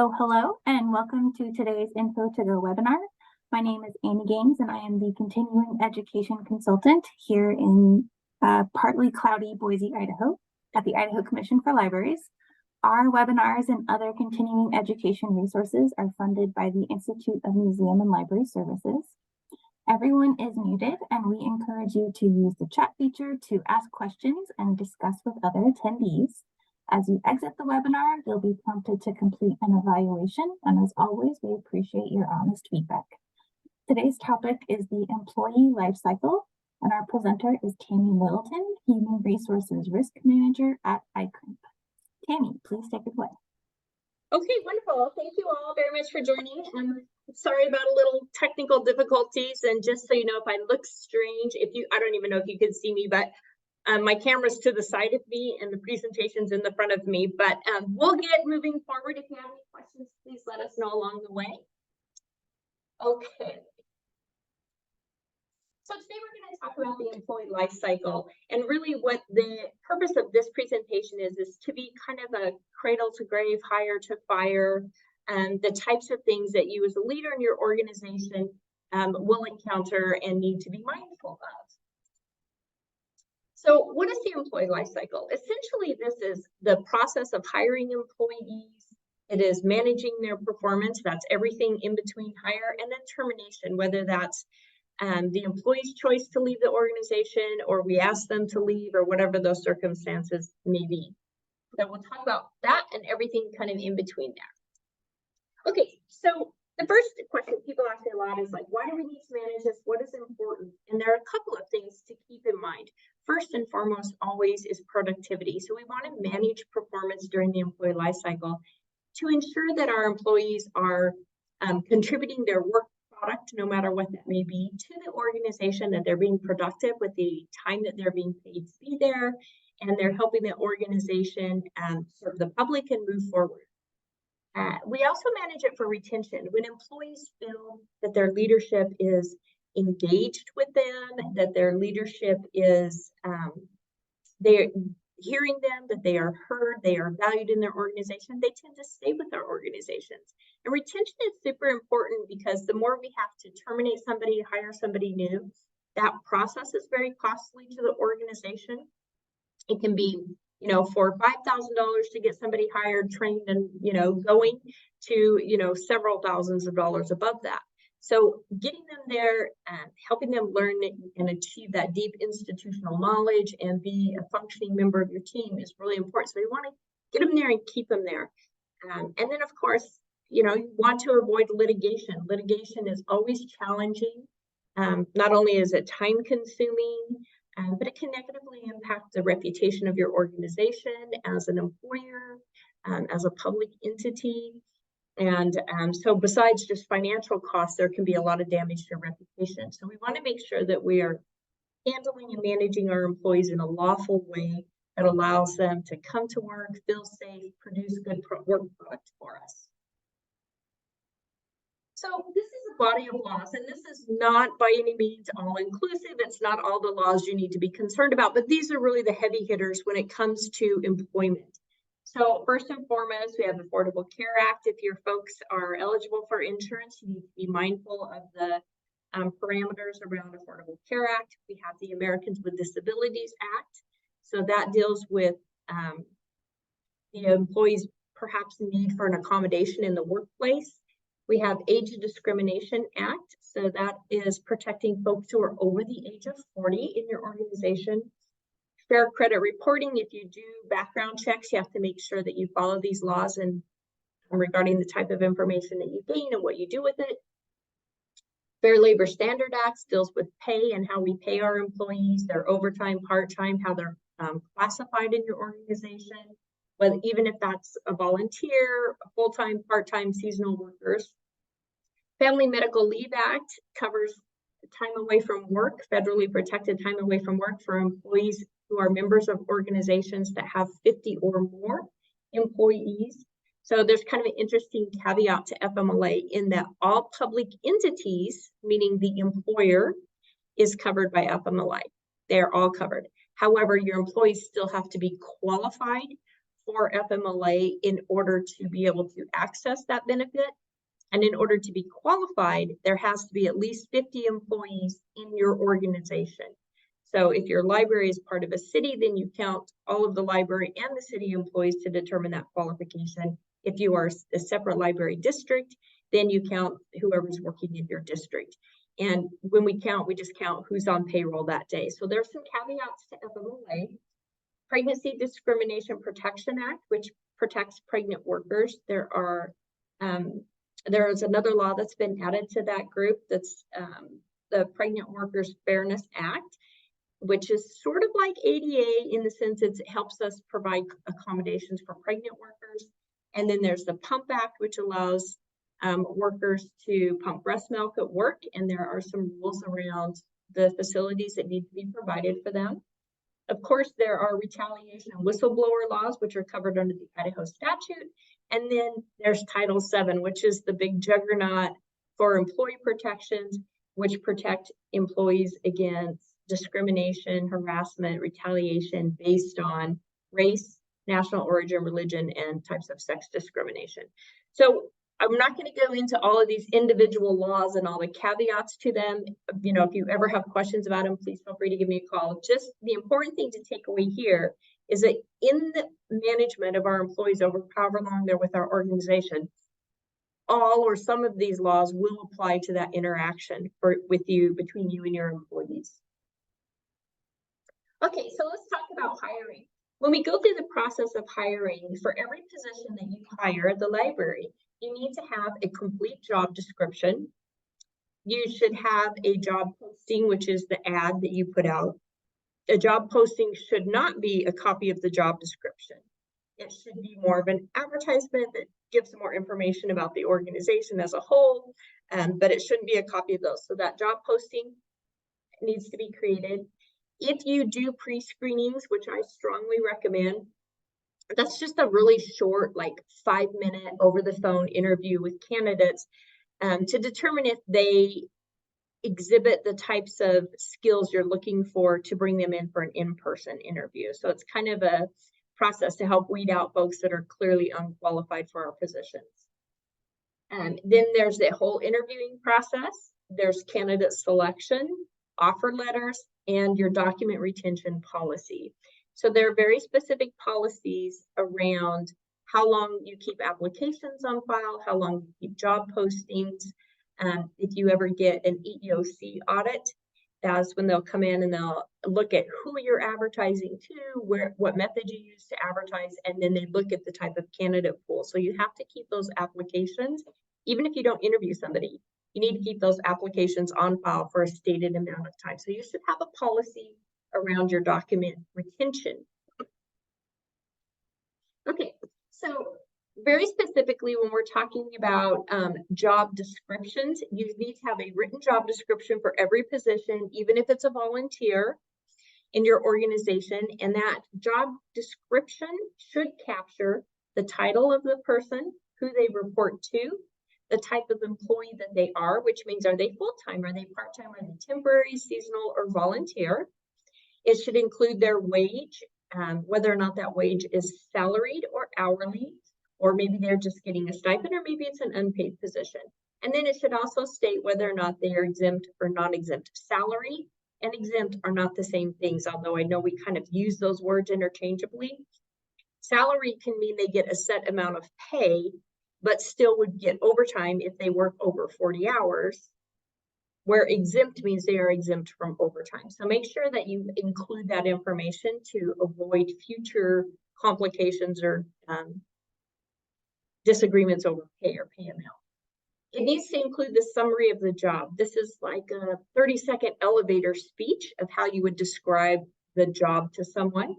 So hello and welcome to today's Info2Go webinar. My name is Amy Gaines and I am the Continuing Education Consultant here in partly cloudy Boise, Idaho at the Idaho Commission for Libraries. Our webinars and other continuing education resources are funded by the Institute of Museum and Library Services. Everyone is muted and we encourage you to use the chat feature to ask questions and discuss with other attendees. As you exit the webinar, you'll be prompted to complete an evaluation, and as always, we appreciate your honest feedback. Today's topic is the employee lifecycle, and our presenter is Tammy Middleton, Human Resources Risk Manager at ICRMP. Tammy, please take it away. Okay, wonderful. Thank you all very much for joining. Sorry about a little technical difficulties, and just so you know, if I look strange, I don't even know if you can see me, but my camera's to the side of me and the presentation's in the front of me, but we'll get moving forward. If you have any questions, please let us know along the way. Okay. So today we're going to talk about the employee life cycle, and really what the purpose of this presentation is to be kind of a cradle to grave, hire to fire, the types of things that you as a leader in your organization will encounter and need to be mindful of. So what is the employee life cycle? Essentially, this is the process of hiring employees. It is managing their performance. That's everything in between hire and then termination, whether that's the employee's choice to leave the organization or we ask them to leave or whatever those circumstances may be. So we'll talk about that and everything kind of in between there. Okay, so the first question people ask me a lot is like, why do we need to manage this? What is important? And there are a couple of things to keep in mind. First and foremost, always is productivity. So we want to manage performance during the employee life cycle to ensure that our employees are contributing their work product, no matter what that may be, to the organization, that they're being productive with the time that they're being paid to be there, and they're helping the organization serve the public and move forward. We also manage it for retention. When employees feel that their leadership is engaged with them, that their leadership is, they're hearing them, that they are heard, they are valued in their organization, they tend to stay with their organizations. And retention is super important because the more we have to terminate somebody, hire somebody new, that process is very costly to the organization. It can be, $4,000 or $5,000 to get somebody hired, trained, and going to several thousands of dollars above that. So getting them there, helping them learn and achieve that deep institutional knowledge and be a functioning member of your team is really important. So you want to get them there and keep them there. And then, of course, you want to avoid litigation. Litigation is always challenging. Not only is it time consuming, but it can negatively impact the reputation of your organization as an employer, as a public entity. And so besides just financial costs, there can be a lot of damage to your reputation. So we want to make sure that we are handling and managing our employees in a lawful way that allows them to come to work, feel safe, produce good work product for us. So this is a body of laws, and this is not by any means all-inclusive. It's not all the laws you need to be concerned about, but these are really the heavy hitters when it comes to employment. So first and foremost, we have the Affordable Care Act. If your folks are eligible for insurance, you need to be mindful of the parameters around Affordable Care Act. We have the Americans with Disabilities Act. So that deals with the employee's perhaps need for an accommodation in the workplace. We have Age Discrimination Act. So that is protecting folks who are over the age of 40 in your organization. Fair credit reporting. If you do background checks, you have to make sure that you follow these laws and regarding the type of information that you gain and what you do with it. Fair Labor Standard Act deals with pay and how we pay our employees, their overtime, part-time, how they're classified in your organization, but even if that's a volunteer, full-time, part-time, seasonal workers. Family Medical Leave Act covers time away from work, federally protected time away from work for employees who are members of organizations that have 50 or more employees. So there's kind of an interesting caveat to FMLA in that all public entities, meaning the employer, is covered by FMLA. They're all covered. However, your employees still have to be qualified for FMLA in order to be able to access that benefit. And in order to be qualified, there has to be at least 50 employees in your organization. So if your library is part of a city, then you count all of the library and the city employees to determine that qualification. If you are a separate library district, then you count whoever's working in your district. And when we count, we just count who's on payroll that day. So there's some caveats to FMLA. Pregnancy Discrimination Protection Act, which protects pregnant workers. There is another law that's been added to that group. That's the Pregnant Workers Fairness Act, which is sort of like ADA in the sense it helps us provide accommodations for pregnant workers. And then there's the Pump Act, which allows workers to pump breast milk at work. And there are some rules around the facilities that need to be provided for them. Of course, there are retaliation and whistleblower laws, which are covered under the Idaho statute. And then there's Title VII, which is the big juggernaut for employee protections, which protect employees against discrimination, harassment, retaliation based on race, national origin, religion, and types of sex discrimination. So I'm not going to go into all of these individual laws and all the caveats to them. You know, if you ever have questions about them, please feel free to give me a call. Just the important thing to take away here is that in the management of our employees over however long they're with our organization, all or some of these laws will apply to that interaction between you and your employees. Okay, so let's talk about hiring. When we go through the process of hiring, for every position that you hire at the library, you need to have a complete job description. You should have a job posting, which is the ad that you put out. A job posting should not be a copy of the job description. It should be more of an advertisement that gives more information about the organization as a whole, but it shouldn't be a copy of those. So that job posting needs to be created. If you do pre-screenings, which I strongly recommend, that's just a really short, like 5-minute over the phone interview with candidates to determine if they exhibit the types of skills you're looking for to bring them in for an in-person interview. So it's kind of a process to help weed out folks that are clearly unqualified for our positions. And then there's the whole interviewing process. There's candidate selection, offer letters, and your document retention policy. So there are very specific policies around how long you keep applications on file, how long you keep job postings. If you ever get an EEOC audit, that's when they'll come in and they'll look at who you're advertising to, what method you use to advertise, and then they look at the type of candidate pool. So you have to keep those applications, even if you don't interview somebody, you need to keep those applications on file for a stated amount of time. So you should have a policy around your document retention. Okay, so very specifically, when we're talking about job descriptions, you need to have a written job description for every position, even if it's a volunteer in your organization. And that job description should capture the title of the person, who they report to, the type of employee that they are, which means are they full-time, are they part-time, are they temporary, seasonal, or volunteer. It should include their wage, whether or not that wage is salaried or hourly, or maybe they're just getting a stipend, or maybe it's an unpaid position. And then it should also state whether or not they are exempt or non-exempt. Salary and exempt are not the same things, although I know we kind of use those words interchangeably. Salary can mean they get a set amount of pay, but still would get overtime if they work over 40 hours, where exempt means they are exempt from overtime. So make sure that you include that information to avoid future complications or disagreements over pay or pay amount. It needs to include the summary of the job. This is like a 30-second elevator speech of how you would describe the job to someone.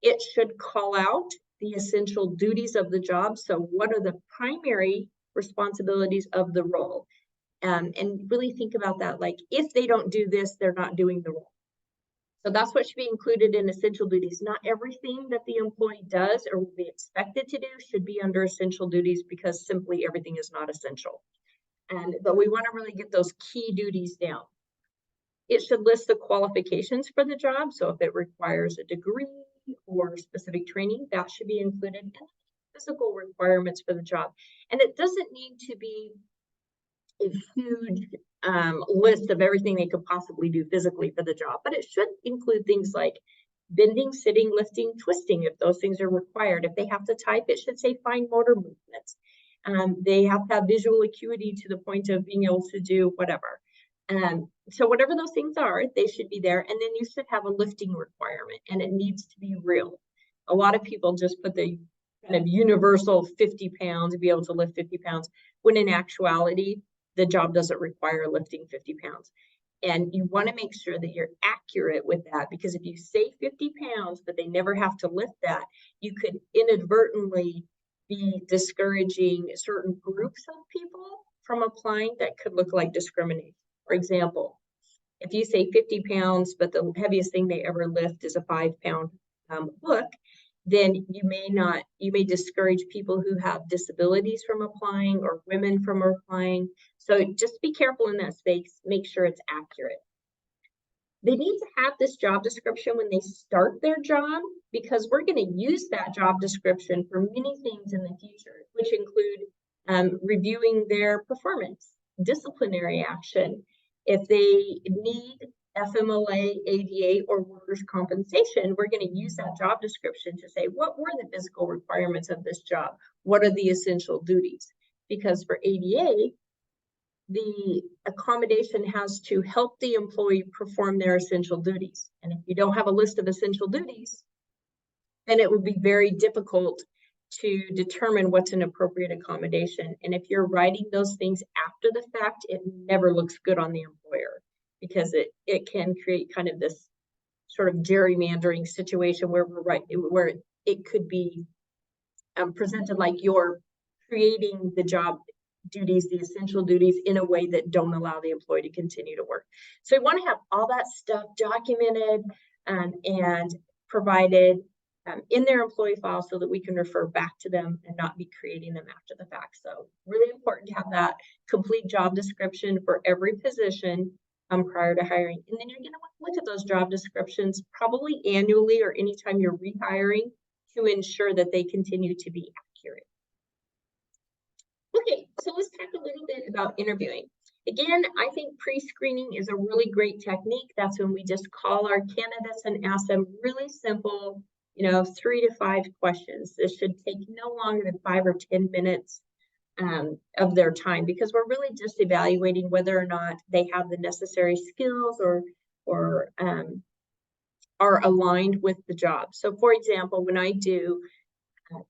It should call out the essential duties of the job. So what are the primary responsibilities of the role? And really think about that. Like, if they don't do this, they're not doing the role. So that's what should be included in essential duties. Not everything that the employee does or will be expected to do should be under essential duties, because simply everything is not essential. But we want to really get those key duties down. It should list the qualifications for the job. So if it requires a degree, or specific training, that should be included, and physical requirements for the job. And it doesn't need to be a huge list of everything they could possibly do physically for the job, but it should include things like bending, sitting, lifting, twisting, if those things are required. If they have to type, it should say fine motor movements. They have to have visual acuity to the point of being able to do whatever. So whatever those things are, they should be there. And then you should have a lifting requirement, and it needs to be real. A lot of people just put the kind of universal 50 pounds to be able to lift 50 pounds, when in actuality, the job doesn't require lifting 50 pounds. And you want to make sure that you're accurate with that, because if you say 50 pounds, but they never have to lift that, you could inadvertently be discouraging certain groups of people from applying. That could look like discrimination. For example, if you say 50 pounds, but the heaviest thing they ever lift is a 5-pound book, then you may discourage people who have disabilities from applying, or women from applying. So just be careful in that space, make sure it's accurate. They need to have this job description when they start their job, because we're going to use that job description for many things in the future, which include reviewing their performance, disciplinary action. If they need FMLA, ADA, or workers' compensation, we're going to use that job description to say, what were the physical requirements of this job? What are the essential duties? Because for ADA, the accommodation has to help the employee perform their essential duties. And if you don't have a list of essential duties, then it would be very difficult to determine what's an appropriate accommodation. And if you're writing those things after the fact, it never looks good on the employer, because it can create kind of this sort of gerrymandering situation where where it could be presented like you're creating the job duties, the essential duties, in a way that don't allow the employee to continue to work. So we want to have all that stuff documented and provided in their employee file, so that we can refer back to them and not be creating them after the fact. So really important to have that complete job description for every position prior to hiring. And then you're going to want to look at those job descriptions probably annually or anytime you're rehiring, to ensure that they continue to be accurate. Okay, so let's talk a little bit about interviewing. Again, I think pre-screening is a really great technique. That's when we just call our candidates and ask them really simple, 3 to 5 questions. This should take no longer than 5 or 10 minutes of their time, because we're really just evaluating whether or not they have the necessary skills or are aligned with the job. So for example, when I do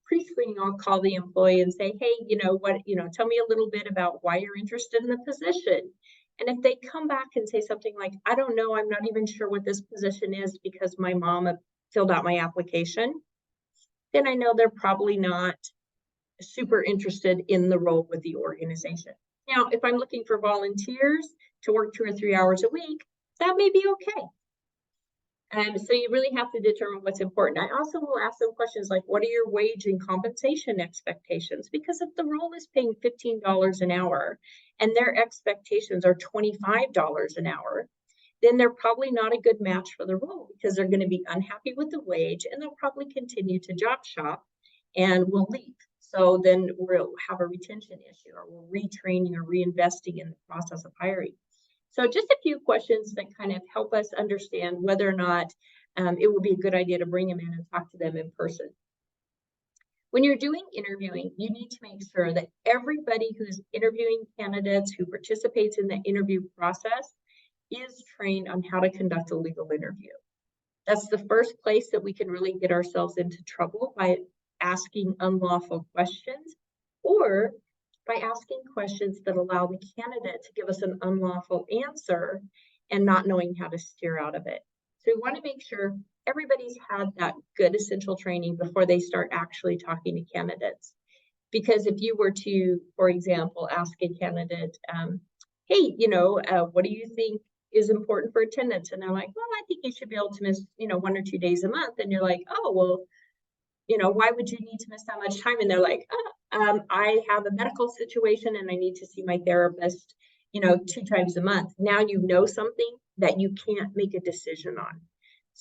pre-screening, I'll call the employee and say, hey, tell me a little bit about why you're interested in the position. And if they come back and say something like, I don't know, I'm not even sure what this position is because my mom filled out my application, then I know they're probably not super interested in the role with the organization. Now, if I'm looking for volunteers to work 2 or 3 hours a week, that may be okay. So you really have to determine what's important. I also will ask them questions like, what are your wage and compensation expectations? Because if the role is paying $15 an hour and their expectations are $25 an hour, then they're probably not a good match for the role, because they're going to be unhappy with the wage, and they'll probably continue to job shop and will leave. So then we'll have a retention issue, or we're retraining or reinvesting in the process of hiring. So just a few questions that kind of help us understand whether or not it would be a good idea to bring them in and talk to them in person. When you're doing interviewing, you need to make sure that everybody who's interviewing candidates, who participates in the interview process, is trained on how to conduct a legal interview. That's the first place that we can really get ourselves into trouble, by asking unlawful questions, or by asking questions that allow the candidate to give us an unlawful answer and not knowing how to steer out of it. So we want to make sure everybody's had that good essential training before they start actually talking to candidates. Because if you were to, for example, ask a candidate, hey, what do you think is important for attendance? And they're like, well, I think you should be able to miss, 1 or 2 days a month. And you're like, oh, well, why would you need to miss that much time? And they're like, I have a medical situation and I need to see my therapist, 2 times a month. Now you know something that you can't make a decision on.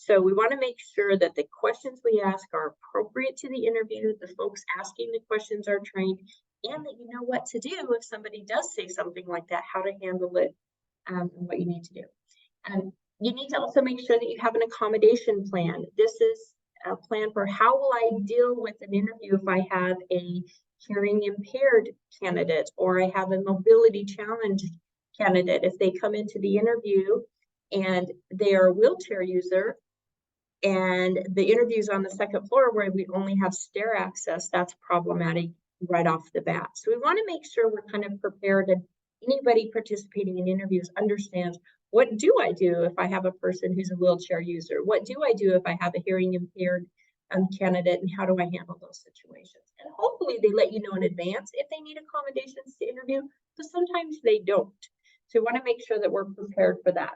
So we want to make sure that the questions we ask are appropriate to the interview, the folks asking the questions are trained, and that you know what to do if somebody does say something like that, how to handle it, and what you need to do. You need to also make sure that you have an accommodation plan. This is a plan for how will I deal with an interview if I have a hearing impaired candidate or I have a mobility challenged candidate. If they come into the interview and they are a wheelchair user and the interview's on the second floor where we only have stair access, that's problematic right off the bat. So we want to make sure we're kind of prepared, and anybody participating in interviews understands, what do I do if I have a person who's a wheelchair user? What do I do if I have a hearing impaired candidate, and how do I handle those situations? And hopefully they let you know in advance if they need accommodations to interview, but sometimes they don't. So we want to make sure that we're prepared for that.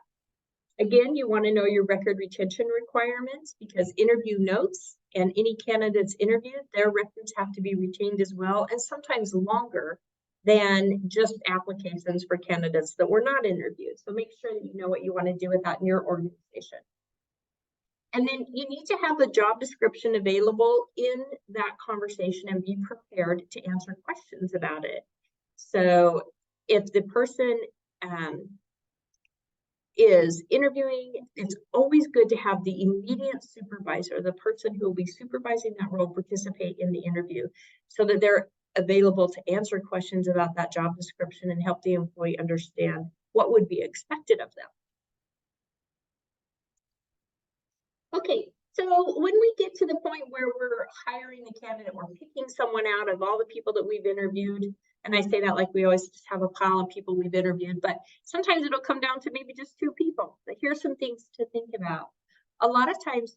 Again, you want to know your record retention requirements, because interview notes and any candidates interviewed, their records have to be retained as well, and sometimes longer than just applications for candidates that were not interviewed. So make sure that you know what you want to do with that in your organization. And then you need to have the job description available in that conversation and be prepared to answer questions about it. So if the person is interviewing, it's always good to have the immediate supervisor, the person who will be supervising that role, participate in the interview so that they're available to answer questions about that job description and help the employee understand what would be expected of them. Okay, so when we get to the point where we're hiring a candidate, we're picking someone out of all the people that we've interviewed, and I say that like we always just have a pile of people we've interviewed, but sometimes it'll come down to maybe just 2 people. But here's some things to think about. A lot of times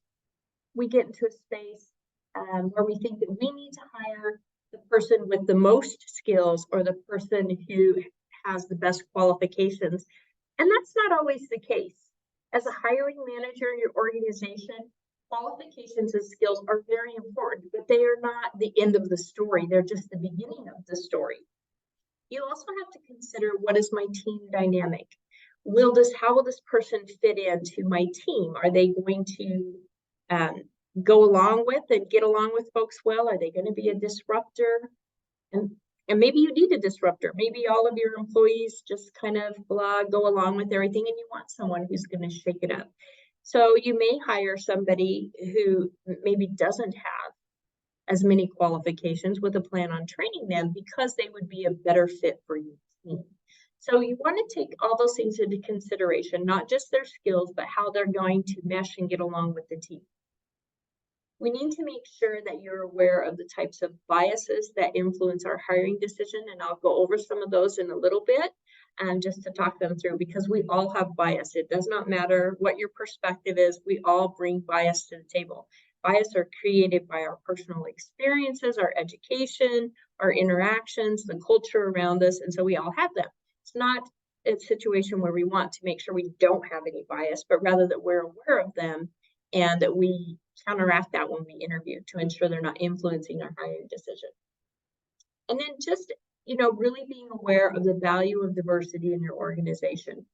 we get into a space where we think that we need to hire the person with the most skills or the person who has the best qualifications. And that's not always the case. As a hiring manager in your organization, qualifications and skills are very important, but they are not the end of the story. They're just the beginning of the story. You also have to consider, what is my team dynamic? How will this person fit into my team? Are they going to go along with and get along with folks well? Are they going to be a disruptor? And maybe you need a disruptor. Maybe all of your employees just kind of go along with everything, and you want someone who's going to shake it up. So you may hire somebody who maybe doesn't have as many qualifications with a plan on training them, because they would be a better fit for your team. So you want to take all those things into consideration, not just their skills, but how they're going to mesh and get along with the team. We need to make sure that you're aware of the types of biases that influence our hiring decision, and I'll go over some of those in a little bit, just to talk them through, because we all have bias. It does not matter what your perspective is, we all bring bias to the table. Bias are created by our personal experiences, our education, our interactions, the culture around us, and so we all have them. It's not a situation where we want to make sure we don't have any bias, but rather that we're aware of them and that we counteract that when we interview to ensure they're not influencing our hiring decision. And then just, really being aware of the value of diversity in your organization.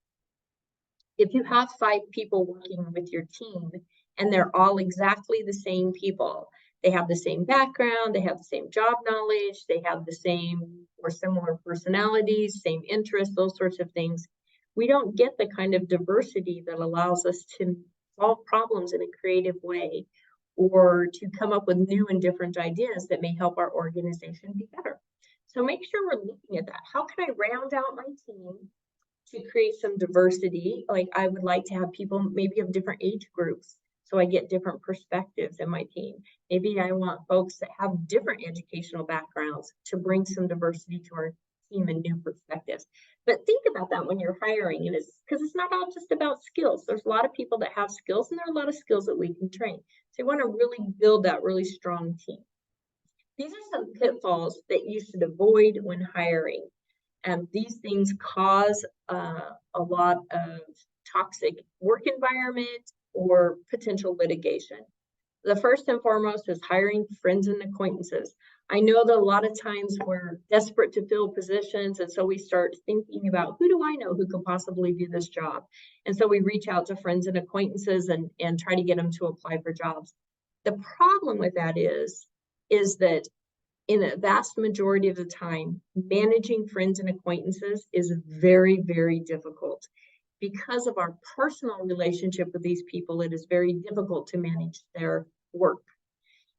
If you have 5 people working with your team and they're all exactly the same people, they have the same background, they have the same job knowledge, they have the same or similar personalities, same interests, those sorts of things, we don't get the kind of diversity that allows us to solve problems in a creative way or to come up with new and different ideas that may help our organization be better. So make sure we're looking at that. How can I round out my team to create some diversity? Like, I would like to have people maybe of different age groups, so I get different perspectives in my team. Maybe I want folks that have different educational backgrounds to bring some diversity to our team and new perspectives. But think about that when you're hiring, and because it's not all just about skills. There's a lot of people that have skills, and there are a lot of skills that we can train. So you want to really build that really strong team. These are some pitfalls that you should avoid when hiring. And these things cause a lot of toxic work environment or potential litigation. The first and foremost is hiring friends and acquaintances. I know that a lot of times we're desperate to fill positions, and so we start thinking about, who do I know who could possibly do this job? And so we reach out to friends and acquaintances and try to get them to apply for jobs. The problem with that is that in a vast majority of the time, managing friends and acquaintances is very, very difficult. Because of our personal relationship with these people, it is very difficult to manage their work.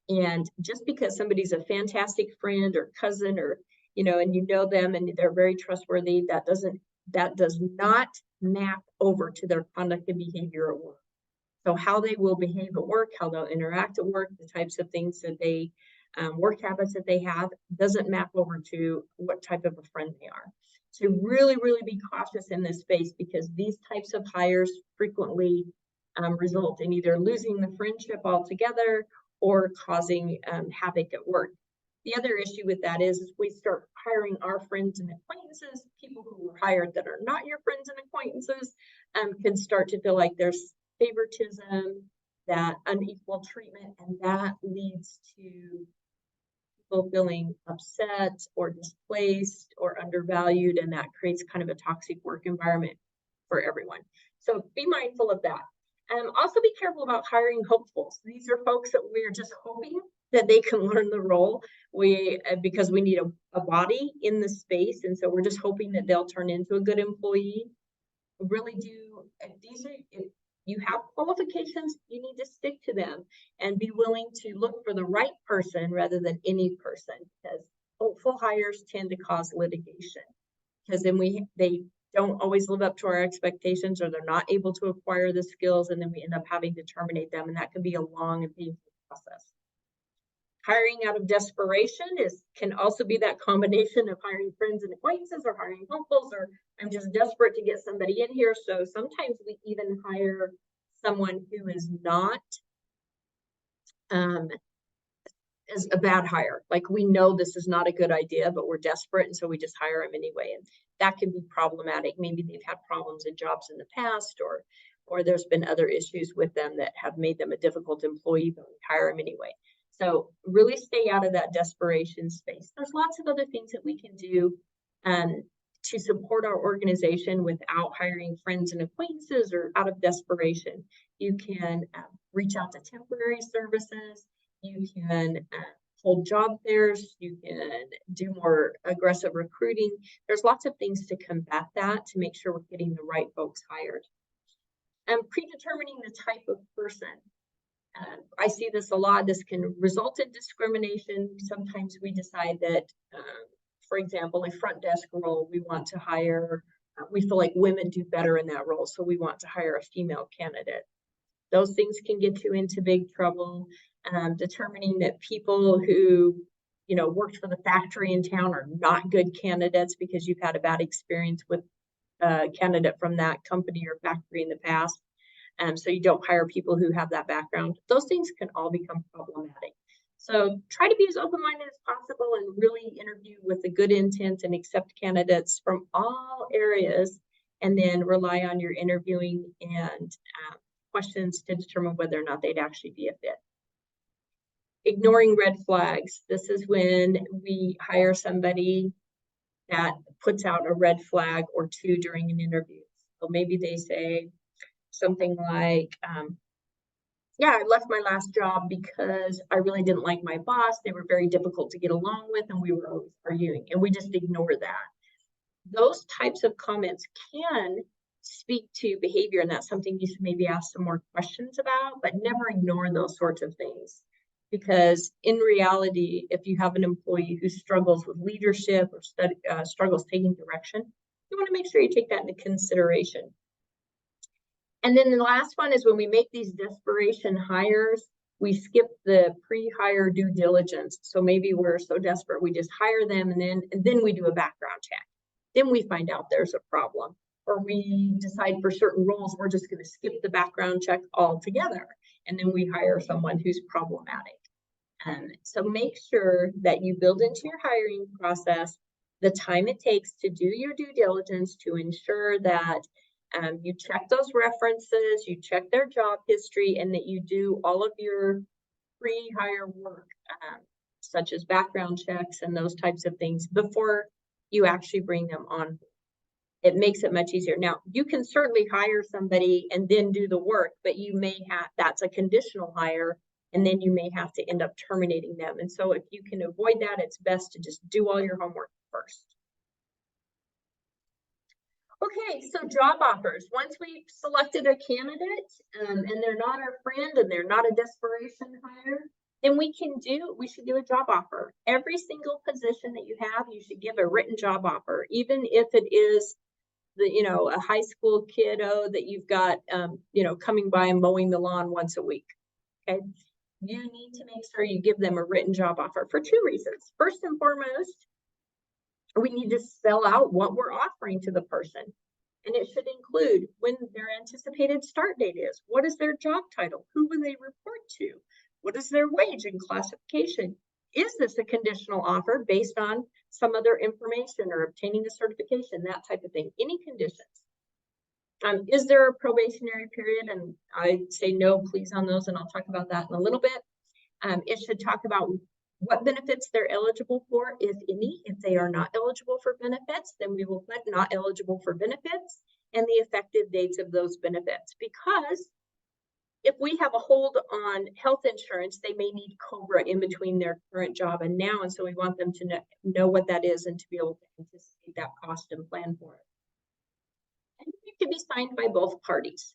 And just because somebody's a fantastic friend or cousin, or, and you know them and they're very trustworthy, that does not map over to their conduct and behavior at work. So how they will behave at work, how they'll interact at work, the types of things that they, work habits that they have, doesn't map over to what type of a friend they are. So really, really be cautious in this space, because these types of hires frequently result in either losing the friendship altogether or causing havoc at work. The other issue with that is we start hiring our friends and acquaintances, people who were hired that are not your friends and acquaintances, can start to feel like there's favoritism, that unequal treatment, and that leads to people feeling upset or displaced or undervalued, and that creates kind of a toxic work environment for everyone. So be mindful of that. Also be careful about hiring hopefuls. These are folks that we're just hoping that they can learn the role. Because we need a body in the space, and so we're just hoping that they'll turn into a good employee. Really do, if you have qualifications, you need to stick to them and be willing to look for the right person rather than any person, because hopeful hires tend to cause litigation, because then they don't always live up to our expectations, or they're not able to acquire the skills, and then we end up having to terminate them, and that can be a long and painful process. Hiring out of desperation can also be that combination of hiring friends and acquaintances, or hiring hopefuls, or I'm just desperate to get somebody in here. So sometimes we even hire someone who is not as a bad hire. Like, we know this is not a good idea, but we're desperate, and so we just hire them anyway. And that can be problematic. Maybe they've had problems in jobs in the past, or there's been other issues with them that have made them a difficult employee, but we hire them anyway. So really stay out of that desperation space. There's lots of other things that we can do to support our organization without hiring friends and acquaintances or out of desperation. You can reach out to temporary services. You can hold job fairs. You can do more aggressive recruiting. There's lots of things to combat that, to make sure we're getting the right folks hired. Predetermining the type of person. I see this a lot. This can result in discrimination. Sometimes we decide that, for example, a front desk role, we want to hire, we feel like women do better in that role, so we want to hire a female candidate. Those things can get you into big trouble. Determining that people who, worked for the factory in town are not good candidates because you've had a bad experience with a candidate from that company or factory in the past. So you don't hire people who have that background. Those things can all become problematic. So try to be as open-minded as possible and really interview with a good intent and accept candidates from all areas, and then rely on your interviewing and questions to determine whether or not they'd actually be a fit. Ignoring red flags. This is when we hire somebody that puts out a red flag or two during an interview. So maybe they say something like, yeah, I left my last job because I really didn't like my boss. They were very difficult to get along with, and we were always arguing, and we just ignore that. Those types of comments can speak to behavior, and that's something you should maybe ask some more questions about, but never ignore those sorts of things. Because in reality, if you have an employee who struggles with leadership or struggles taking direction, you want to make sure you take that into consideration. And then the last one is when we make these desperation hires, we skip the pre-hire due diligence. So maybe we're so desperate, we just hire them, and then we do a background check. Then we find out there's a problem, or we decide for certain roles, we're just going to skip the background check altogether. And then we hire someone who's problematic. So make sure that you build into your hiring process the time it takes to do your due diligence, to ensure that you check those references, you check their job history, and that you do all of your pre-hire work such as background checks and those types of things before you actually bring them on. It makes it much easier. Now, you can certainly hire somebody and then do the work, but you may have, that's a conditional hire, and then you may have to end up terminating them. And so if you can avoid that, it's best to just do all your homework first. Okay, so job offers. Once we've selected a candidate and they're not our friend and they're not a desperation hire, then we should do a job offer. Every single position that you have, you should give a written job offer, even if it is a high school kiddo that you've got, coming by and mowing the lawn once a week. Okay. You need to make sure you give them a written job offer for two reasons. First and foremost, we need to spell out what we're offering to the person. And it should include when their anticipated start date is. What is their job title? Who will they report to? What is their wage and classification? Is this a conditional offer based on some other information or obtaining a certification, that type of thing? Any conditions? Is there a probationary period? And I say no, please, on those, and I'll talk about that in a little bit. It should talk about what benefits they're eligible for, if any. If they are not eligible for benefits, then we will put not eligible for benefits and the effective dates of those benefits. Because if we have a hold on health insurance, they may need COBRA in between their current job and now. And so we want them to know what that is and to be able to anticipate that cost and plan for it. And it can be signed by both parties.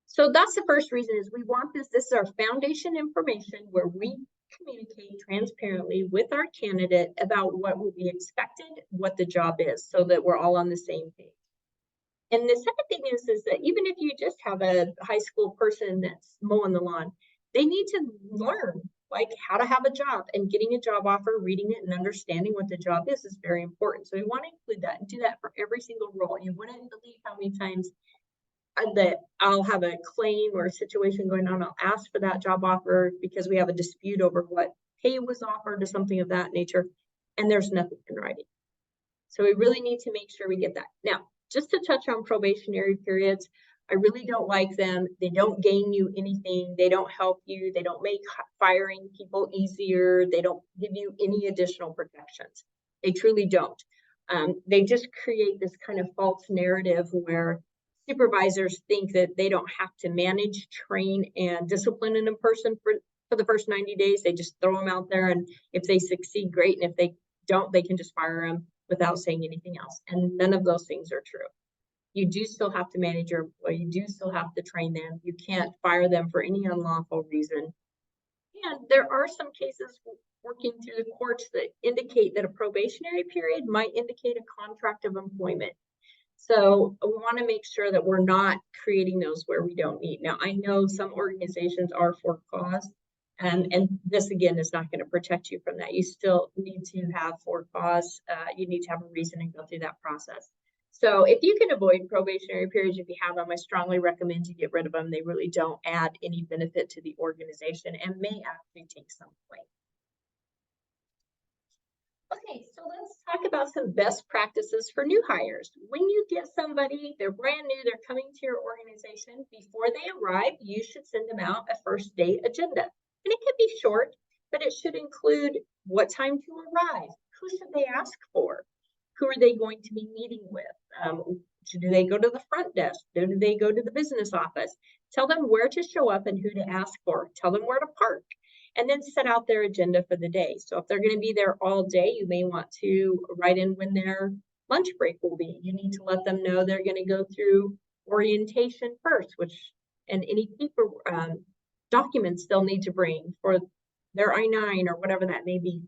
So that's the first reason, is we want this. This is our foundation information where we communicate transparently with our candidate about what will be expected, what the job is, so that we're all on the same page. And the second thing is that even if you just have a high school person that's mowing the lawn, they need to learn like how to have a job, and getting a job offer, reading it and understanding what the job is very important. So we want to include that and do that for every single role. You wouldn't believe how many times that I'll have a claim or a situation going on. I'll ask for that job offer because we have a dispute over what pay was offered or something of that nature, and there's nothing in writing. So we really need to make sure we get that. Now, just to touch on probationary periods, I really don't like them. They don't gain you anything. They don't help you. They don't make firing people easier. They don't give you any additional protections. They truly don't. They just create this kind of false narrative where supervisors think that they don't have to manage, train, and discipline in a person for the first 90 days. They just throw them out there, and if they succeed, great. And if they don't, they can just fire them without saying anything else. And none of those things are true. You do still have to manage your employee. You do still have to train them. You can't fire them for any unlawful reason. And there are some cases working through the courts that indicate that a probationary period might indicate a contract of employment. So we want to make sure that we're not creating those where we don't need. Now, I know some organizations are for cause, and this again is not going to protect you from that. You still need to have for cause. You need to have a reason and go through that process. So if you can avoid probationary periods, if you have them, I strongly recommend you get rid of them. They really don't add any benefit to the organization and may actually take some away. Okay, so let's talk about some best practices for new hires. When you get somebody, they're brand new, they're coming to your organization, before they arrive, you should send them out a first day agenda. And it could be short, but it should include what time to arrive, who should they ask for, who are they going to be meeting with, do they go to the front desk, do they go to the business office, tell them where to show up and who to ask for, tell them where to park, and then set out their agenda for the day. So if they're going to be there all day, you may want to write in when their lunch break will be. You need to let them know they're going to go through orientation first, and any paper documents they'll need to bring for their I-9 or whatever that may be.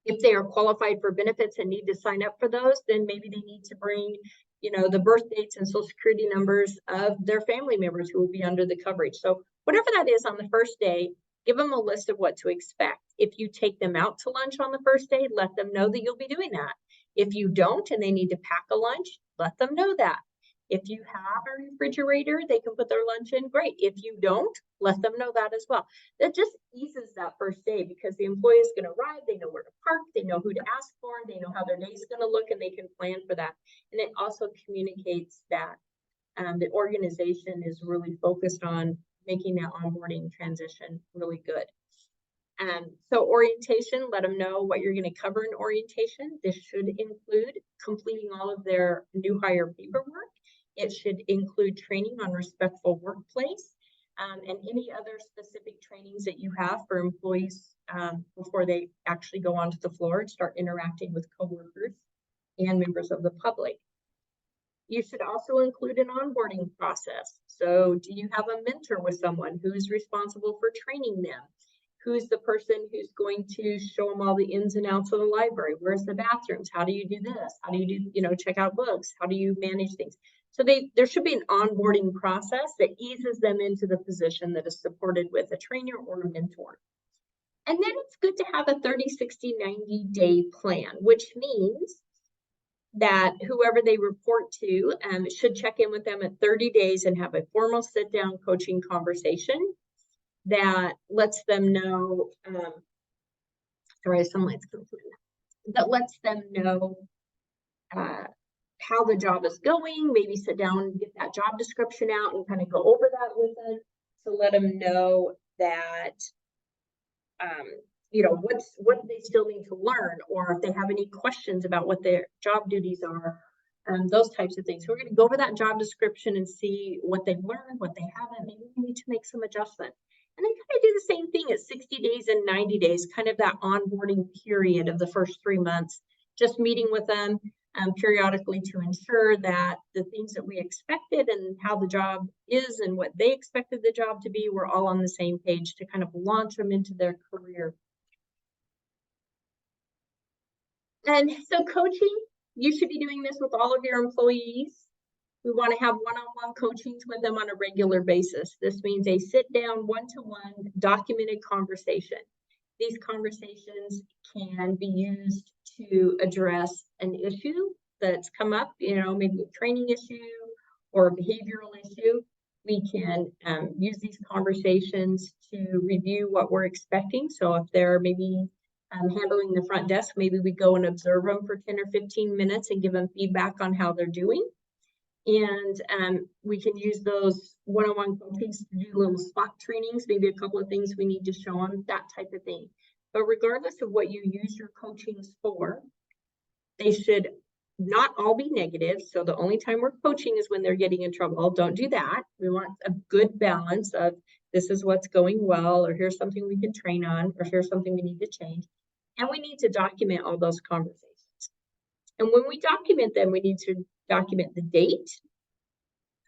If they are qualified for benefits and need to sign up for those, then maybe they need to bring, the birth dates and social security numbers of their family members who will be under the coverage. So whatever that is on the first day, give them a list of what to expect. If you take them out to lunch on the first day, let them know that you'll be doing that. If you don't and they need to pack a lunch, let them know that. If you have a refrigerator, they can put their lunch in, great. If you don't, let them know that as well. That just eases that first day because the employee is going to arrive, they know where to park, they know who to ask for, they know how their day is going to look, and they can plan for that. And it also communicates that the organization is really focused on making that onboarding transition really good. So orientation, let them know what you're going to cover in orientation. This should include completing all of their new hire paperwork. It should include training on respectful workplace, and any other specific trainings that you have for employees before they actually go onto the floor and start interacting with coworkers and members of the public. You should also include an onboarding process. So do you have a mentor with someone who is responsible for training them? Who's the person who's going to show them all the ins and outs of the library? Where's the bathrooms? How do you do this? How do you do, check out books? How do you manage things? So there should be an onboarding process that eases them into the position that is supported with a trainer or a mentor. And then it's good to have a 30, 60, 90-day plan, which means that whoever they report to should check in with them at 30 days and have a formal sit-down coaching conversation that lets them know, that lets them know how the job is going, maybe sit down and get that job description out and kind of go over that with them to let them know that, what they still need to learn, or if they have any questions about what their job duties are, those types of things. So we're going to go over that job description and see what they've learned, what they haven't, maybe we need to make some adjustment. And then kind of do the same thing at 60 days and 90 days, kind of that onboarding period of the first 3 months, just meeting with them periodically to ensure that the things that we expected and how the job is and what they expected the job to be, we're all on the same page to kind of launch them into their career. And so coaching, you should be doing this with all of your employees. We want to have one-on-one coachings with them on a regular basis. This means a sit-down, one-to-one, documented conversation. These conversations can be used to address an issue that's come up, maybe a training issue or a behavioral issue. We can use these conversations to review what we're expecting. So if they're maybe handling the front desk, maybe we go and observe them for 10 or 15 minutes and give them feedback on how they're doing. And we can use those one-on-one coachings to do little spot trainings, maybe a couple of things we need to show them, that type of thing. But regardless of what you use your coachings for, they should not all be negative. So the only time we're coaching is when they're getting in trouble. Don't do that. We want a good balance of this is what's going well, or here's something we can train on, or here's something we need to change. And we need to document all those conversations. And when we document them, we need to document the date,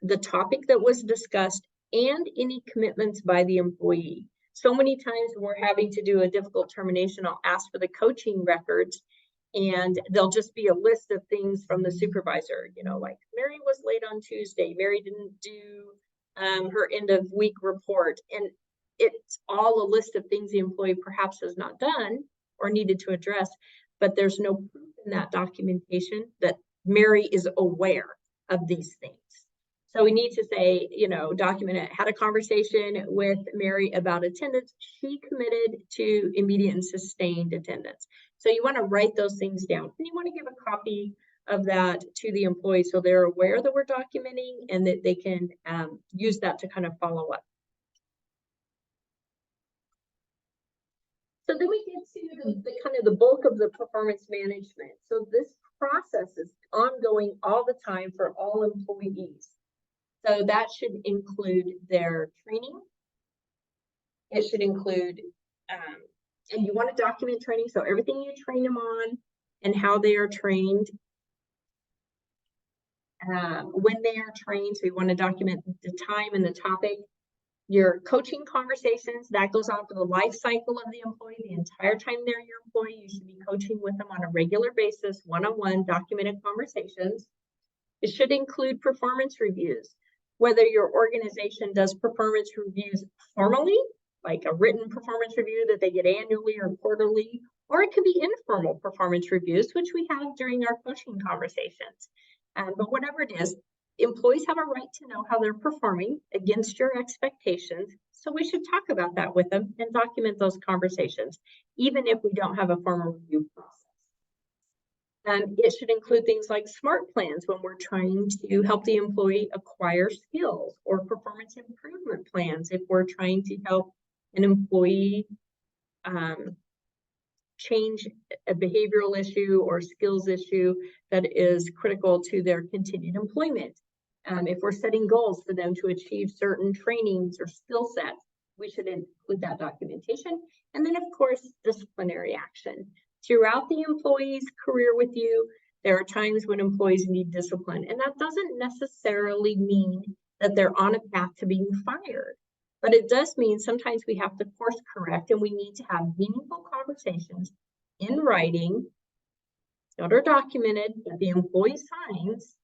the topic that was discussed, and any commitments by the employee. So many times when we're having to do a difficult termination, I'll ask for the coaching records, and there'll just be a list of things from the supervisor, like Mary was late on Tuesday, Mary didn't do her end of week report. And it's all a list of things the employee perhaps has not done or needed to address, but there's no proof in that documentation that Mary is aware of these things. So we need to say, document it. Had a conversation with Mary about attendance. She committed to immediate and sustained attendance. So you want to write those things down, and you want to give a copy of that to the employee so they're aware that we're documenting and that they can use that to kind of follow up. So then we get to the kind of the bulk of the performance management. So this process is ongoing all the time for all employees. So that should include their training. It should include, and you want to document training. So everything you train them on and how they are trained, when they are trained. So you want to document the time and the topic. Your coaching conversations, that goes on for the life cycle of the employee. The entire time they're your employee, you should be coaching with them on a regular basis, one-on-one, documented conversations. It should include performance reviews. Whether your organization does performance reviews formally, like a written performance review that they get annually or quarterly, or it could be informal performance reviews, which we have during our coaching conversations. But whatever it is, employees have a right to know how they're performing against your expectations. So we should talk about that with them and document those conversations, even if we don't have a formal review process. It should include things like SMART plans when we're trying to help the employee acquire skills, or performance improvement plans if we're trying to help an employee change a behavioral issue or skills issue that is critical to their continued employment. If we're setting goals for them to achieve certain trainings or skill sets, we should include that documentation. And then, of course, disciplinary action. Throughout the employee's career with you, there are times when employees need discipline, and that doesn't necessarily mean that they're on a path to being fired. But it does mean sometimes we have to course correct, and we need to have meaningful conversations in writing that are documented, that the employee signs,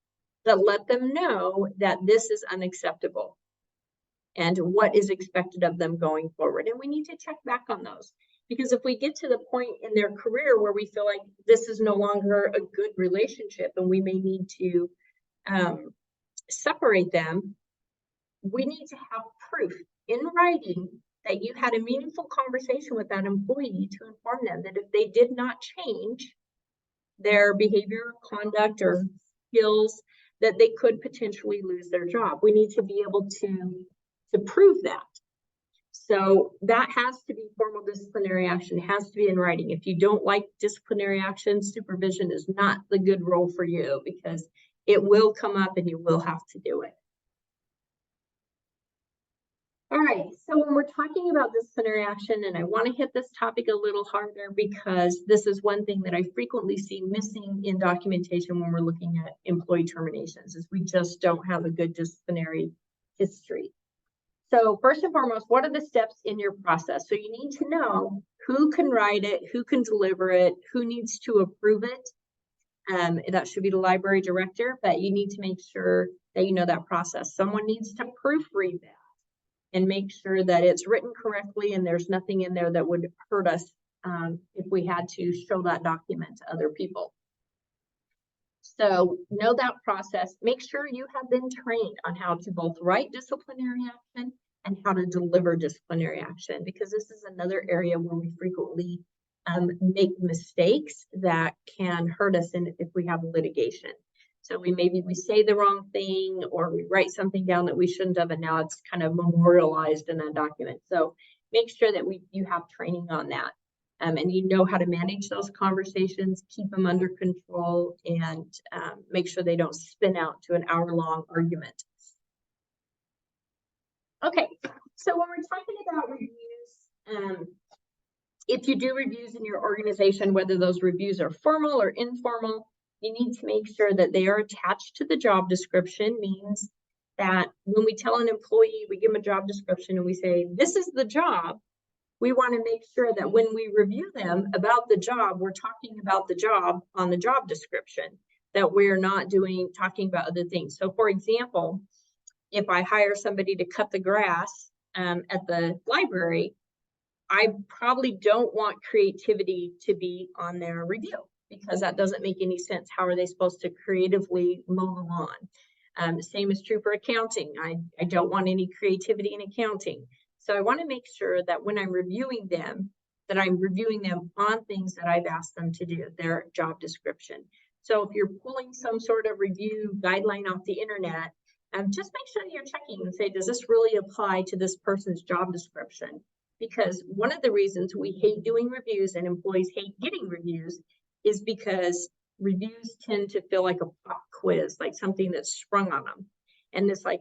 that let them know that this is unacceptable and what is expected of them going forward. And we need to check back on those, because if we get to the point in their career where we feel like this is no longer a good relationship and we may need to separate them, we need to have proof in writing that you had a meaningful conversation with that employee to inform them that if they did not change their behavior, conduct, or skills, that they could potentially lose their job. We need to be able to prove that. So that has to be formal disciplinary action. It has to be in writing. If you don't like disciplinary action, supervision is not the good role for you, because it will come up and you will have to do it. All right, so when we're talking about disciplinary action, and I want to hit this topic a little harder because this is one thing that I frequently see missing in documentation when we're looking at employee terminations, is we just don't have a good disciplinary history. So first and foremost, what are the steps in your process? So you need to know who can write it, who can deliver it, who needs to approve it. That should be the library director, but you need to make sure that you know that process. Someone needs to proofread that and make sure that it's written correctly and there's nothing in there that would hurt us if we had to show that document to other people. So know that process. Make sure you have been trained on how to both write disciplinary action and how to deliver disciplinary action, because this is another area where we frequently make mistakes that can hurt us if we have litigation. So maybe we say the wrong thing, or we write something down that we shouldn't have, and now it's kind of memorialized in that document. So make sure that you have training on that, and you know how to manage those conversations, keep them under control, and make sure they don't spin out to an hour-long argument. Okay, so when we're talking about reviews, if you do reviews in your organization, whether those reviews are formal or informal, you need to make sure that they are attached to the job description. Means that when we tell an employee, we give them a job description and we say, this is the job, we want to make sure that when we review them about the job, we're talking about the job on the job description, that we're not talking about other things. So for example, if I hire somebody to cut the grass at the library, I probably don't want creativity to be on their review, because that doesn't make any sense. How are they supposed to creatively mow the lawn? The same is true for accounting. I don't want any creativity in accounting. So I want to make sure that when I'm reviewing them, that I'm reviewing them on things that I've asked them to do, their job description. So if you're pulling some sort of review guideline off the internet, just make sure you're checking and say, does this really apply to this person's job description? Because one of the reasons we hate doing reviews and employees hate getting reviews is because reviews tend to feel like a pop quiz, like something that's sprung on them. And it's like,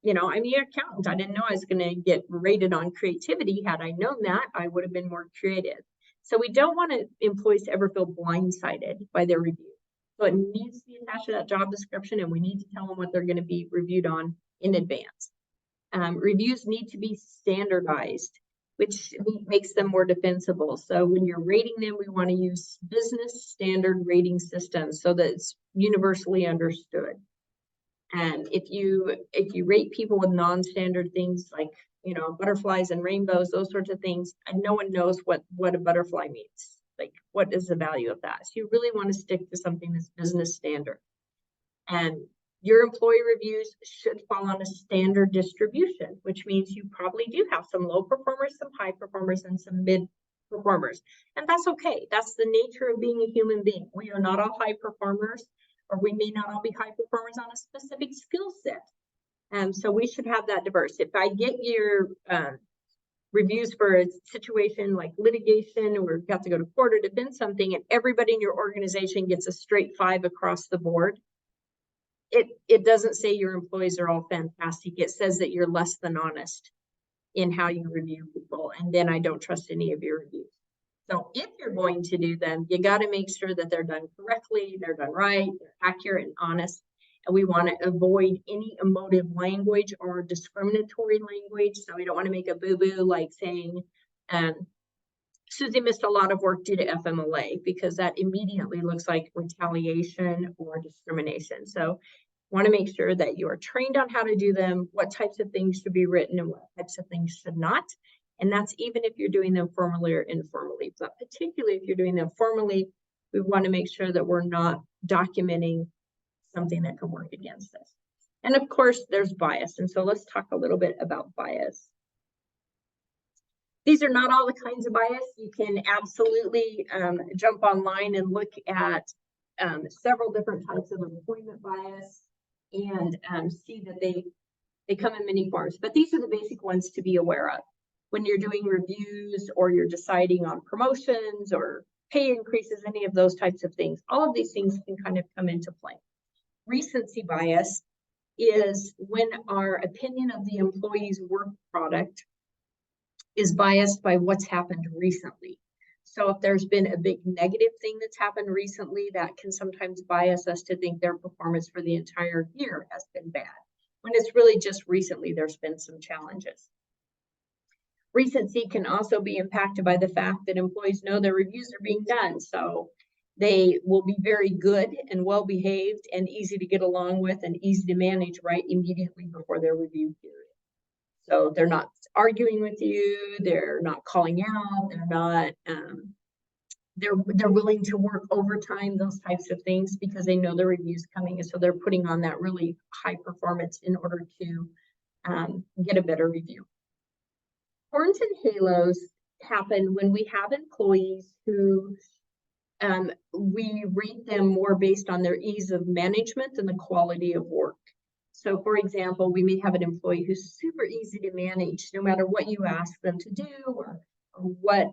I'm the accountant. I didn't know I was going to get rated on creativity. Had I known that, I would have been more creative. So we don't want employees to ever feel blindsided by their review. So it needs to be attached to that job description, and we need to tell them what they're going to be reviewed on in advance. Reviews need to be standardized, which makes them more defensible. So when you're rating them, we want to use business standard rating systems so that it's universally understood. And if you rate people with non-standard things like, butterflies and rainbows, those sorts of things, and no one knows what a butterfly means. Like, what is the value of that? So you really want to stick to something that's business standard. And your employee reviews should fall on a standard distribution, which means you probably do have some low performers, some high performers, and some mid performers. And that's okay. That's the nature of being a human being. We are not all high performers, or we may not all be high performers on a specific skill set. So we should have that diverse. If I get your reviews for a situation like litigation, or you have to go to court or defend something, and everybody in your organization gets a straight 5 across the board, it doesn't say your employees are all fantastic. It says that you're less than honest in how you review people, and then I don't trust any of your reviews. So if you're going to do them, you got to make sure that they're done correctly, they're done right, they're accurate and honest. And we want to avoid any emotive language or discriminatory language. So we don't want to make a boo-boo like saying, Susie missed a lot of work due to FMLA, because that immediately looks like retaliation or discrimination. So want to make sure that you are trained on how to do them, what types of things should be written and what types of things should not. And that's even if you're doing them formally or informally. But particularly if you're doing them formally, we want to make sure that we're not documenting something that can work against us. And of course, there's bias. And so let's talk a little bit about bias. These are not all the kinds of bias. You can absolutely jump online and look at several different types of employment bias and see that they come in many forms. But these are the basic ones to be aware of when you're doing reviews or you're deciding on promotions or pay increases, any of those types of things. All of these things can kind of come into play. Recency bias is when our opinion of the employee's work product is biased by what's happened recently. So if there's been a big negative thing that's happened recently, that can sometimes bias us to think their performance for the entire year has been bad, when it's really just recently there's been some challenges. Recency can also be impacted by the fact that employees know their reviews are being done. So they will be very good and well behaved and easy to get along with and easy to manage right immediately before their review period. So they're not arguing with you, they're not calling out, they're not, they're willing to work overtime, those types of things, because they know the review's coming. And so they're putting on that really high performance in order to get a better review. Horns and halos happen when we have employees who we rate them more based on their ease of management and the quality of work. So for example, we may have an employee who's super easy to manage, no matter what you ask them to do or what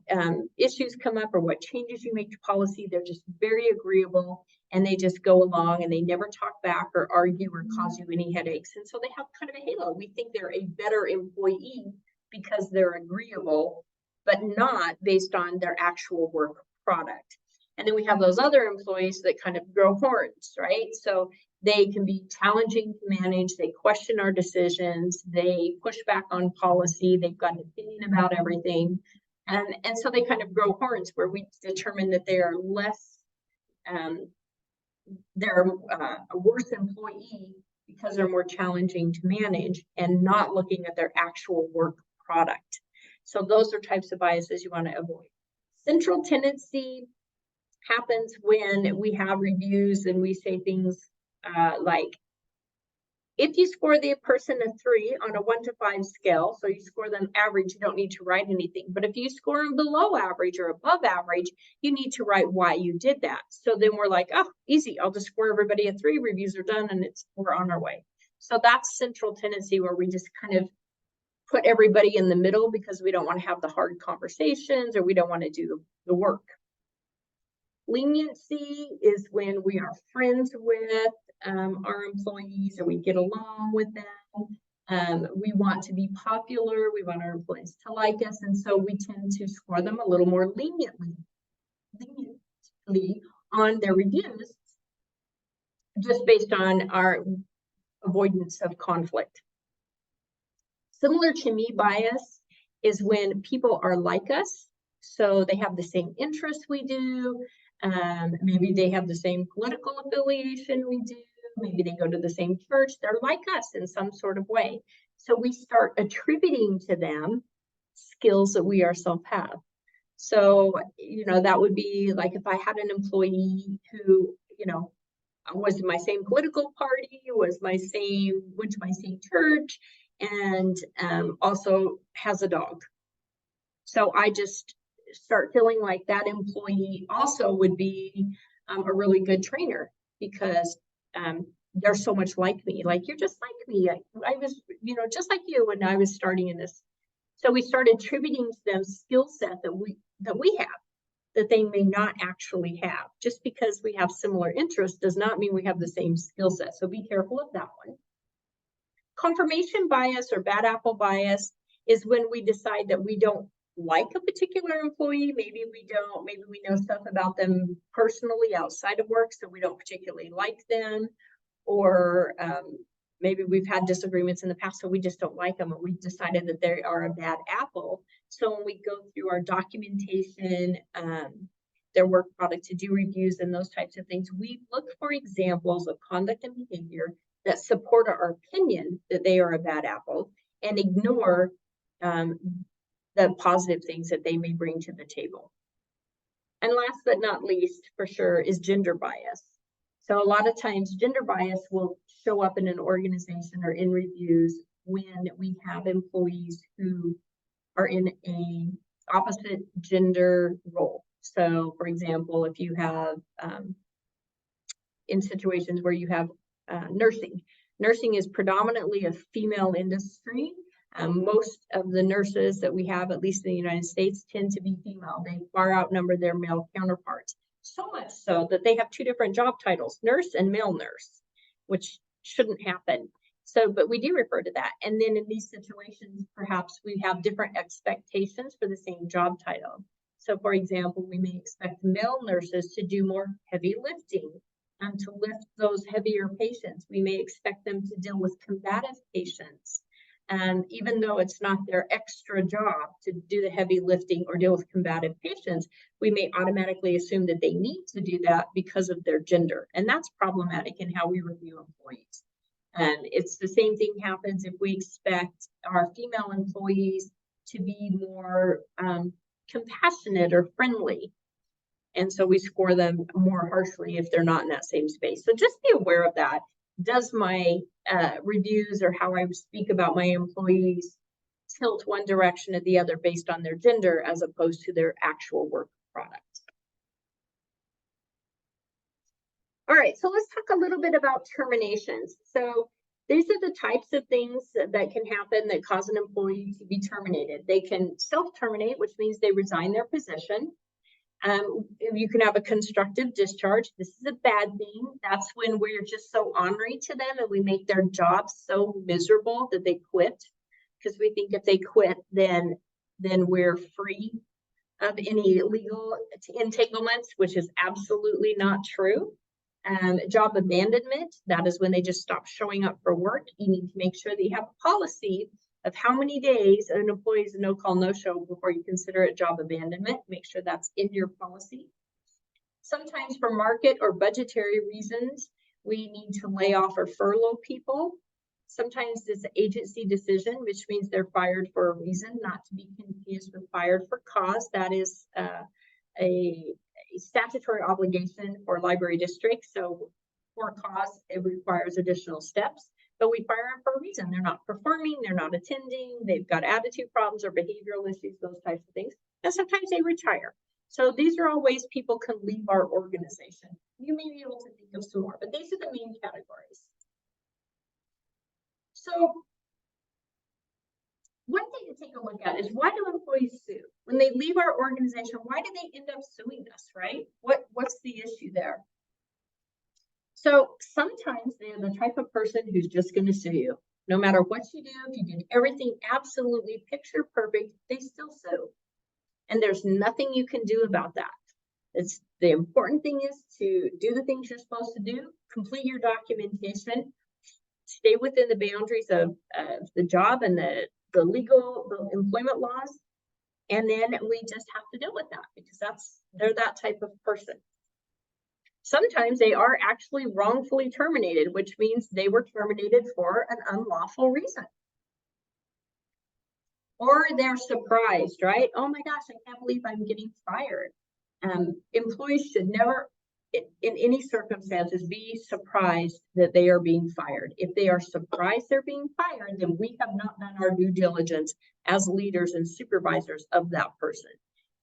issues come up or what changes you make to policy. They're just very agreeable and they just go along and they never talk back or argue or cause you any headaches. And so they have kind of a halo. We think they're a better employee because they're agreeable, but not based on their actual work product. And then we have those other employees that kind of grow horns, right? So they can be challenging to manage. They question our decisions. They push back on policy. They've got an opinion about everything. And so they kind of grow horns, where we determine that they are less, they're a worse employee because they're more challenging to manage and not looking at their actual work product. So those are types of biases you want to avoid. Central tendency happens when we have reviews and we say things like, if you score the person a 3 on a 1 to 5 scale, so you score them average, you don't need to write anything. But if you score them below average or above average, you need to write why you did that. So then we're like, oh, easy, I'll just score everybody a 3, reviews are done, and we're on our way. So that's central tendency, where we just kind of put everybody in the middle because we don't want to have the hard conversations or we don't want to do the work. Leniency is when we are friends with our employees or we get along with them. We want to be popular. We want our employees to like us. And so we tend to score them a little more leniently on their reviews, just based on our avoidance of conflict. Similar to me bias is when people are like us. So they have the same interests we do. Maybe they have the same political affiliation we do. Maybe they go to the same church. They're like us in some sort of way. So we start attributing to them skills that we ourselves have. So, that would be like if I had an employee who, was in my same political party, went to my same church, and also has a dog. So I just start feeling like that employee also would be a really good trainer, because they're so much like me. Like, you're just like me. I was, just like you when I was starting in this. So we started attributing to them skill set that we have, that they may not actually have. Just because we have similar interests does not mean we have the same skill set. So be careful of that one. Confirmation bias or bad apple bias is when we decide that we don't like a particular employee. Maybe we know stuff about them personally outside of work, so we don't particularly like them. Or maybe we've had disagreements in the past, so we just don't like them, and we've decided that they are a bad apple. So when we go through our documentation, their work product to do reviews and those types of things, we look for examples of conduct and behavior that support our opinion that they are a bad apple and ignore the positive things that they may bring to the table. And last but not least, for sure, is gender bias. So a lot of times gender bias will show up in an organization or in reviews when we have employees who are in a opposite gender role. So for example, if you have in situations where you have nursing is predominantly a female industry. Most of the nurses that we have, at least in the United States, tend to be female. They far outnumber their male counterparts. So much so that they have two different job titles, nurse and male nurse, which shouldn't happen. So, but we do refer to that. And then in these situations, perhaps we have different expectations for the same job title. So for example, we may expect male nurses to do more heavy lifting and to lift those heavier patients. We may expect them to deal with combative patients. And even though it's not their extra job to do the heavy lifting or deal with combative patients, we may automatically assume that they need to do that because of their gender. And that's problematic in how we review employees. And it's the same thing happens if we expect our female employees to be more compassionate or friendly. And so we score them more harshly if they're not in that same space. So just be aware of that. Does my reviews or how I speak about my employees tilt one direction or the other based on their gender as opposed to their actual work product? All right, so let's talk a little bit about terminations. So these are the types of things that can happen that cause an employee to be terminated. They can self-terminate, which means they resign their position. You can have a constructive discharge. This is a bad thing. That's when we're just so ornery to them and we make their jobs so miserable that they quit, because we think if they quit, then we're free of any legal entanglements, which is absolutely not true. Job abandonment, that is when they just stop showing up for work. You need to make sure that you have a policy of how many days an employee is a no-call, no-show before you consider it job abandonment. Make sure that's in your policy. Sometimes for market or budgetary reasons, we need to lay off or furlough people. Sometimes it's an agency decision, which means they're fired for a reason, not to be confused with fired for cause. That is a statutory obligation for library districts. So for cause, it requires additional steps. But we fire them for a reason. They're not performing, they're not attending, they've got attitude problems or behavioral issues, those types of things. And sometimes they retire. So these are all ways people can leave our organization. You may be able to think of some more, but these are the main categories. So one thing to take a look at is, why do employees sue? When they leave our organization, why do they end up suing us, right? What's the issue there? So sometimes they're the type of person who's just going to sue you. No matter what you do, if you did everything absolutely picture perfect, they still sue. And there's nothing you can do about that. It's the important thing is to do the things you're supposed to do, complete your documentation, stay within the boundaries of the job and the employment laws. And then we just have to deal with that because they're that type of person. Sometimes they are actually wrongfully terminated, which means they were terminated for an unlawful reason. Or they're surprised, right? Oh my gosh, I can't believe I'm getting fired. Employees should never, in any circumstances, be surprised that they are being fired. If they are surprised they're being fired, then we have not done our due diligence as leaders and supervisors of that person,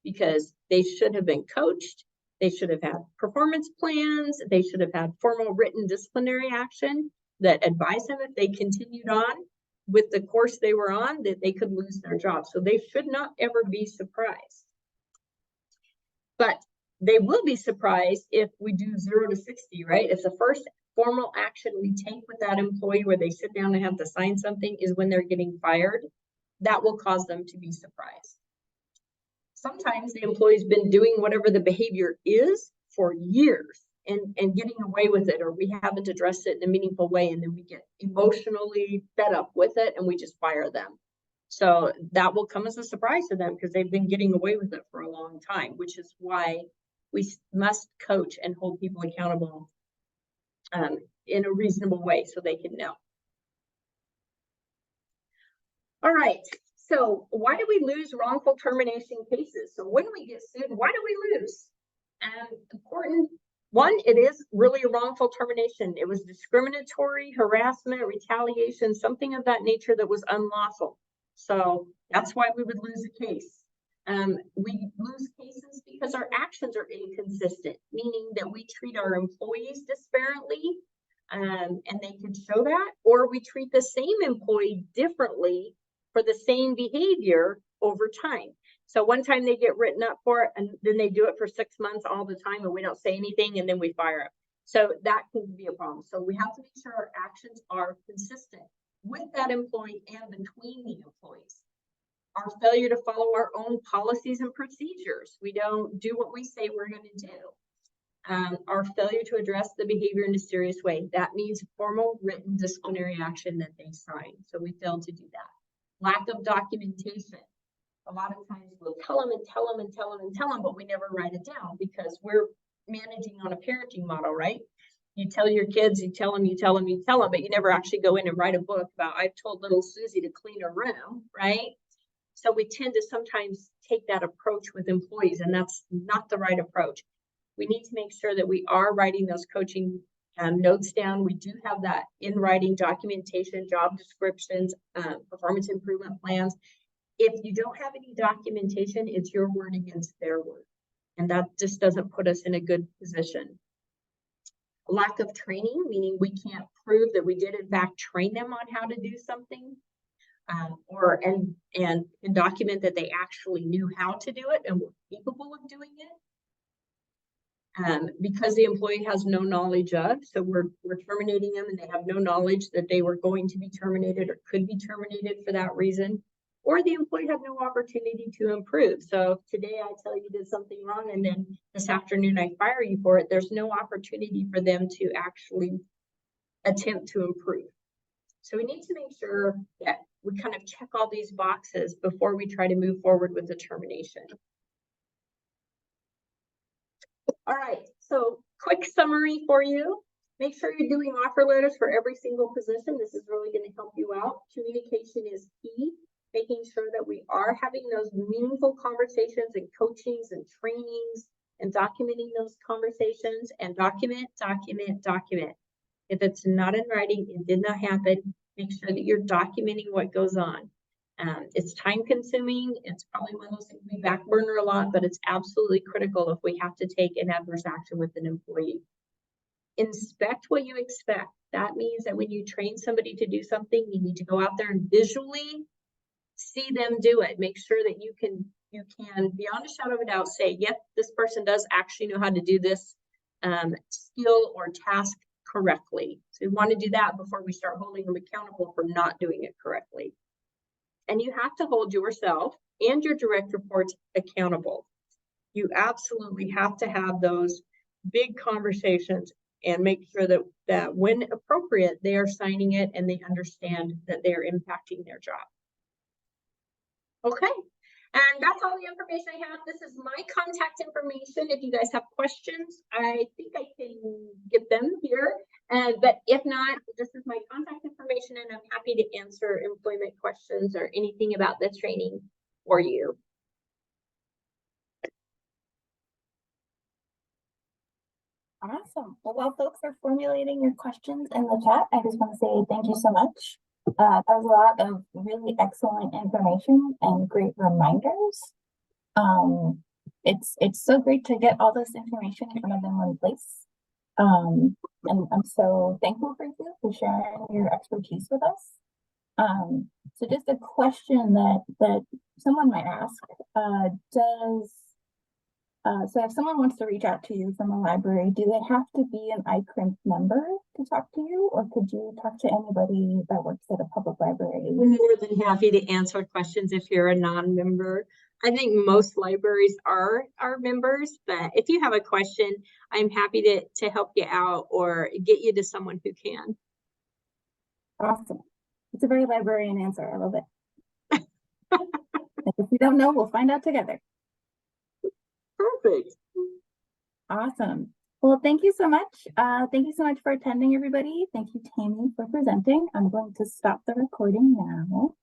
because they should have been coached. They should have had performance plans. They should have had formal written disciplinary action that advised them if they continued on with the course they were on, that they could lose their job. So they should not ever be surprised. But they will be surprised if we do 0 to 60, right? If the first formal action we take with that employee where they sit down and have to sign something is when they're getting fired, that will cause them to be surprised. Sometimes the employee's been doing whatever the behavior is for years and getting away with it, or we haven't addressed it in a meaningful way, and then we get emotionally fed up with it and we just fire them. So that will come as a surprise to them because they've been getting away with it for a long time, which is why we must coach and hold people accountable in a reasonable way so they can know. All right, so why do we lose wrongful termination cases? So when we get sued, why do we lose? Important one, it is really a wrongful termination. It was discriminatory, harassment, retaliation, something of that nature that was unlawful. So that's why we would lose a case. We lose cases because our actions are inconsistent, meaning that we treat our employees disparately, and they can show that, or we treat the same employee differently for the same behavior over time. So one time they get written up for it, and then they do it for 6 months all the time, and we don't say anything, and then we fire them. So that can be a problem. So we have to make sure our actions are consistent with that employee and between the employees. Our failure to follow our own policies and procedures. We don't do what we say we're going to do. Our failure to address the behavior in a serious way. That means formal written disciplinary action that they sign. So we failed to do that. Lack of documentation. A lot of times we'll tell them and tell them and tell them and tell them, but we never write it down because we're managing on a parenting model, right? You tell your kids, you tell them, you tell them, you tell them, but you never actually go in and write a book about, I've told little Susie to clean her room, right? So we tend to sometimes take that approach with employees, and that's not the right approach. We need to make sure that we are writing those coaching notes down. We do have that in writing documentation, job descriptions, performance improvement plans. If you don't have any documentation, it's your word against their word. And that just doesn't put us in a good position. Lack of training, meaning we can't prove that we did in fact train them on how to do something, and document that they actually knew how to do it and were capable of doing it. Because the employee has no knowledge of, so we're terminating them and they have no knowledge that they were going to be terminated or could be terminated for that reason. Or the employee had no opportunity to improve. So today I tell you did something wrong, and then this afternoon I fire you for it. There's no opportunity for them to actually attempt to improve. So we need to make sure that we kind of check all these boxes before we try to move forward with the termination. All right, so quick summary for you. Make sure you're doing offer letters for every single position. This is really going to help you out. Communication is key. Making sure that we are having those meaningful conversations and coachings and trainings and documenting those conversations, and document. If it's not in writing, it did not happen, make sure that you're documenting what goes on. It's time consuming. It's probably one of those things we back burner a lot, but it's absolutely critical if we have to take an adverse action with an employee. Inspect what you expect. That means that when you train somebody to do something, you need to go out there and visually see them do it. Make sure that you can beyond a shadow of a doubt say, yep, this person does actually know how to do this skill or task correctly. So we want to do that before we start holding them accountable for not doing it correctly. And you have to hold yourself and your direct reports accountable. You absolutely have to have those big conversations and make sure that when appropriate, they are signing it and they understand that they are impacting their job. Okay, and that's all the information I have. This is my contact information. If you guys have questions, I think I can get them here. But if not, this is my contact information, and I'm happy to answer employment questions or anything about the training for you. Awesome. Well, while folks are formulating your questions in the chat, I just want to say thank you so much. That was a lot of really excellent information and great reminders. It's so great to get all this information in front of them in one place. And I'm so thankful for you for sharing your expertise with us. So just a question that someone might ask, so if someone wants to reach out to you from a library, do they have to be an ICRMP member to talk to you, or could you talk to anybody that works at a public library? We're more than happy to answer questions if you're a non-member. I think most libraries are members, but if you have a question, I'm happy to help you out or get you to someone who can. Awesome. It's a very librarian answer. I love it. If we don't know, we'll find out together. Perfect. Awesome. Well, thank you so much. Thank you so much for attending, everybody. Thank you, Tammy, for presenting. I'm going to stop the recording now.